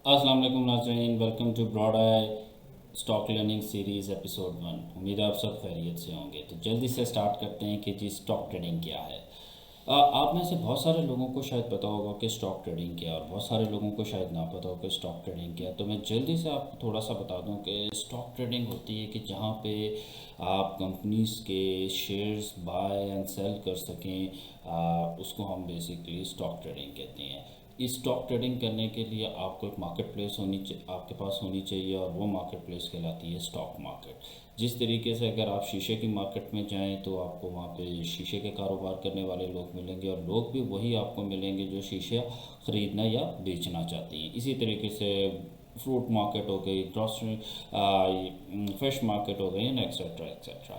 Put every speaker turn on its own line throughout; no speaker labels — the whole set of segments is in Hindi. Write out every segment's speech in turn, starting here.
अस्सलाम वालेकुम नाज़रीन, welcome to broad I stock learning series episode 1। उम्मीद है आप सब खैरियत से होंगे। तो जल्दी से स्टार्ट करते हैं कि जी स्टॉक ट्रेडिंग क्या है। आप में से बहुत सारे लोगों को शायद पता होगा कि स्टॉक ट्रेडिंग क्या है और बहुत सारे लोगों को शायद ना पता हो कि स्टॉक ट्रेडिंग क्या है। तो मैं जल्दी से आपको थोड़ा सा बता दूं कि स्टॉक ट्रेडिंग होती है कि जहां पे आप कंपनीज के शेयर्स बाय एंड सेल कर सकें, उसको हम बेसिकली स्टॉक ट्रेडिंग कहते हैं। इस स्टॉक ट्रेडिंग करने के लिए आपको एक मार्केट प्लेस आपके पास होनी चाहिए और वो मार्केट प्लेस कहलाती है स्टॉक मार्केट। जिस तरीके से अगर आप शीशे की मार्केट में जाएं तो आपको वहाँ पे शीशे के कारोबार करने वाले लोग मिलेंगे और लोग भी वही आपको मिलेंगे जो शीशे ख़रीदना या बेचना चाहते हैं। इसी तरीके से फ्रूट मार्केट हो गई, ग्रॉसरी, फिश मार्केट हो गई, एक्सेट्रा एक्सेट्रा।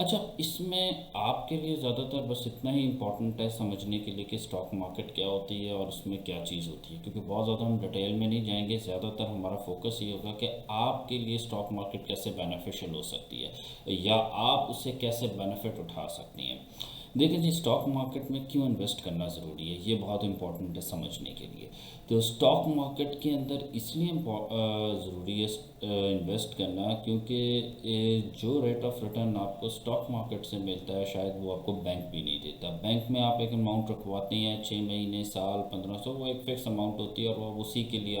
अच्छा, इसमें आपके लिए ज़्यादातर बस इतना ही इम्पोर्टेंट है समझने के लिए कि स्टॉक मार्केट क्या होती है और उसमें क्या चीज़ होती है, क्योंकि बहुत ज़्यादा हम डिटेल में नहीं जाएंगे। ज़्यादातर हमारा फोकस ये होगा कि आपके लिए स्टॉक मार्केट कैसे बेनिफिशियल हो सकती है या आप उससे कैसे बेनिफिट उठा सकती हैं। देखिए जी, स्टॉक मार्केट में क्यों इन्वेस्ट करना ज़रूरी है, ये बहुत इंपॉर्टेंट है समझने के लिए। तो स्टॉक मार्केट के अंदर इसलिए ज़रूरी है इन्वेस्ट करना, क्योंकि जो रेट ऑफ रिटर्न आपको स्टॉक मार्केट से मिलता है शायद वो आपको बैंक भी नहीं देता। बैंक में आप एक अमाउंट रखवाते हैं 6 महीने, साल, 1500, वो एक फिक्स अमाउंट होती है और वो उसी के लिए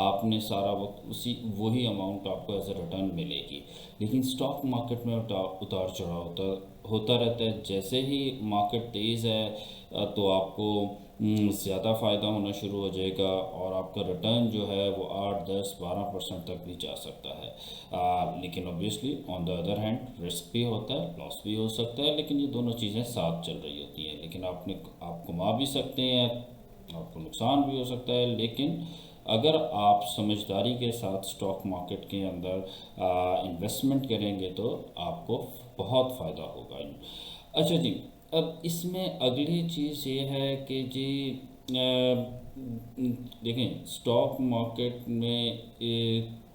आपने सारा वक्त उसी वही अमाउंट आपको एज ए रिटर्न मिलेगी। लेकिन स्टॉक मार्केट में उतार चढ़ाव होता रहता है। जैसे ही मार्केट तेज़ है तो आपको ज़्यादा फ़ायदा होना शुरू हो जाएगा और आपका रिटर्न जो है वो 8, 10, 12% तक भी जा सकता है। लेकिन obviously on the other hand risk भी होता है, लॉस भी हो सकता है, लेकिन ये दोनों चीज़ें साथ चल रही होती हैं। लेकिन आप कमा भी सकते हैं, आपको नुकसान भी हो सकता है। लेकिन अगर आप समझदारी के साथ स्टॉक मार्केट के अंदर इन्वेस्टमेंट करेंगे तो आपको बहुत फ़ायदा होगा। अच्छा जी, अब इसमें अगली चीज़ ये है कि जी देखें, स्टॉक मार्केट में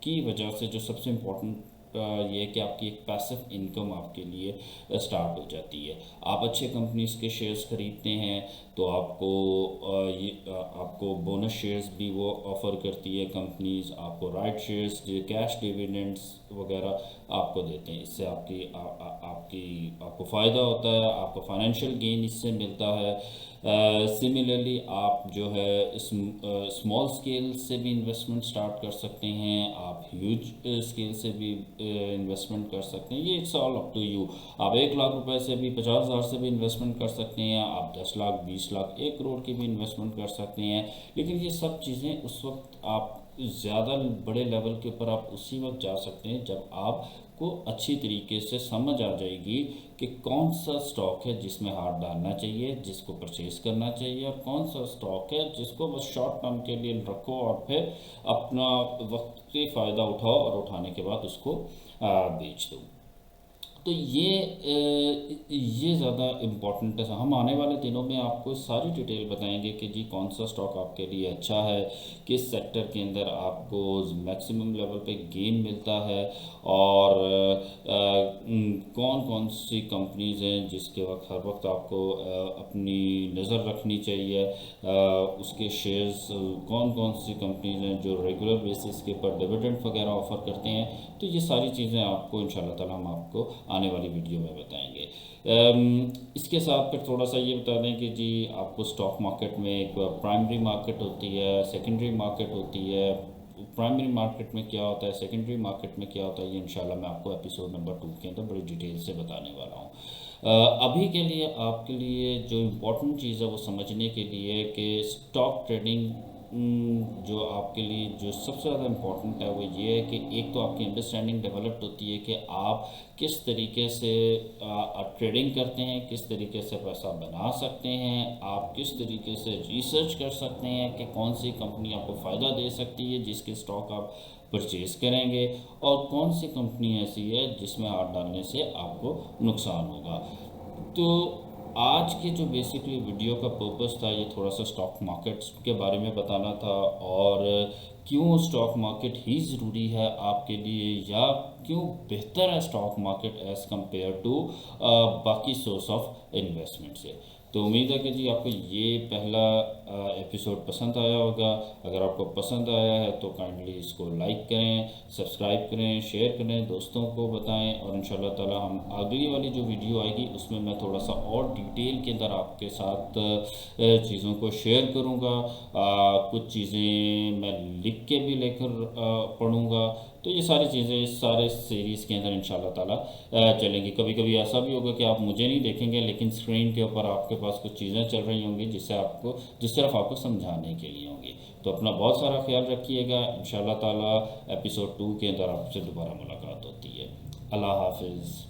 की वजह से जो सबसे इम्पोर्टेंट ये है कि आपकी एक पैसिव इनकम आपके लिए स्टार्ट हो जाती है। आप अच्छे कंपनीज के शेयर्स खरीदते हैं तो आपको बोनस शेयर्स भी वो ऑफ़र करती है कंपनीज, आपको राइट शेयर्स, कैश डिविडेंड्स वगैरह आपको देते हैं। इससे आपको फ़ायदा होता है, आपको फाइनेंशियल गेन इससे मिलता है। सिमिलरली आप जो है स्मॉल स्केल से भी इन्वेस्टमेंट स्टार्ट कर सकते हैं, आप ह्यूज स्केल से भी इन्वेस्टमेंट कर सकते हैं। ये it's all up to you. आप 1 लाख रुपए से भी, 50,000 से भी इन्वेस्टमेंट कर सकते हैं, आप 10 लाख, 20 लाख, 1 करोड़ की भी इन्वेस्टमेंट कर सकते हैं। लेकिन ये सब चीज़ें उस वक्त आप ज़्यादा बड़े लेवल के ऊपर आप उसी वक्त जा सकते हैं जब आपको अच्छी तरीके से समझ आ जाएगी कि कौन सा स्टॉक है जिसमें हाथ डालना चाहिए, जिसको परचेज करना चाहिए, और कौन सा स्टॉक है जिसको बस शॉर्ट टर्म के लिए रखो और फिर अपना वक्ती फ़ायदा उठाओ और उठाने के बाद उसको बेच दो। तो ये ज़्यादा इम्पोर्टेंट है। हम आने वाले दिनों में आपको सारी डिटेल बताएंगे कि जी कौन सा स्टॉक आपके लिए अच्छा है, किस सेक्टर के अंदर आपको मैक्सिमम लेवल पे गेन मिलता है, और कौन कौन सी कंपनीज हैं जिसके वक्त हर वक्त आपको अपनी नज़र रखनी चाहिए, उसके शेयर्स, कौन कौन सी कंपनीज हैं जो रेगुलर बेसिस के ऊपर डिविडेंड वगैरह ऑफ़र करते हैं। तो ये सारी चीज़ें आपको इंशाल्लाह ताला हम आपको आने वाली वीडियो में बताएंगे। इसके साथ फिर थोड़ा सा ये बता दें कि जी आपको स्टॉक मार्केट में एक प्राइमरी मार्केट होती है, सेकेंडरी मार्केट होती है। प्राइमरी मार्केट में क्या होता है, सेकेंडरी मार्केट में क्या होता है, ये इंशाल्लाह मैं आपको एपिसोड नंबर 2 के अंदर बड़ी डिटेल से बताने वाला हूँ। अभी के लिए आपके लिए जो इम्पोर्टेंट चीज़ है वो समझने के लिए कि स्टॉक ट्रेडिंग जो आपके लिए जो सबसे ज़्यादा इम्पोर्टेंट है वो ये है कि एक तो आपकी अंडरस्टैंडिंग डेवलप्ड होती है कि आप किस तरीके से ट्रेडिंग करते हैं, किस तरीके से पैसा बना सकते हैं, आप किस तरीके से रिसर्च कर सकते हैं कि कौन सी कंपनी आपको फ़ायदा दे सकती है जिसके स्टॉक आप परचेज करेंगे, और कौन सी कंपनी ऐसी है जिसमें हाथ डालने से आपको नुकसान होगा। तो आज की जो बेसिकली वीडियो का पर्पस था ये थोड़ा सा स्टॉक मार्केट्स के बारे में बताना था, और क्यों स्टॉक मार्केट ही ज़रूरी है आपके लिए, या क्यों बेहतर है stock market as compare to बाकी सोर्स ऑफ इन्वेस्टमेंट से। तो उम्मीद है कि जी आपको ये पहला एपिसोड पसंद आया होगा। अगर आपको पसंद आया है तो काइंडली इसको लाइक करें, सब्सक्राइब करें, शेयर करें, दोस्तों को बताएं, और इंशाल्लाह ताला हम अगली वाली जो वीडियो आएगी उसमें मैं थोड़ा सा और डिटेल के अंदर आपके साथ चीज़ों को शेयर करूँगा। कुछ चीज़ें मैं लिख के भी लेकर पढ़ूँगा। तो ये सारी चीज़ें इस सारे सीरीज़ के अंदर इंशाल्लाह ताला चलेंगी। कभी कभी ऐसा भी होगा कि आप मुझे नहीं देखेंगे, लेकिन स्क्रीन के ऊपर आपके पास कुछ चीज़ें चल रही होंगी जिससे आपको जिस तरफ आपको समझाने के लिए होंगी। तो अपना बहुत सारा ख्याल रखिएगा। इंशाल्लाह ताला एपिसोड 2 के अंदर आपसे दोबारा मुलाकात होती है। अल्लाह हाफिज़।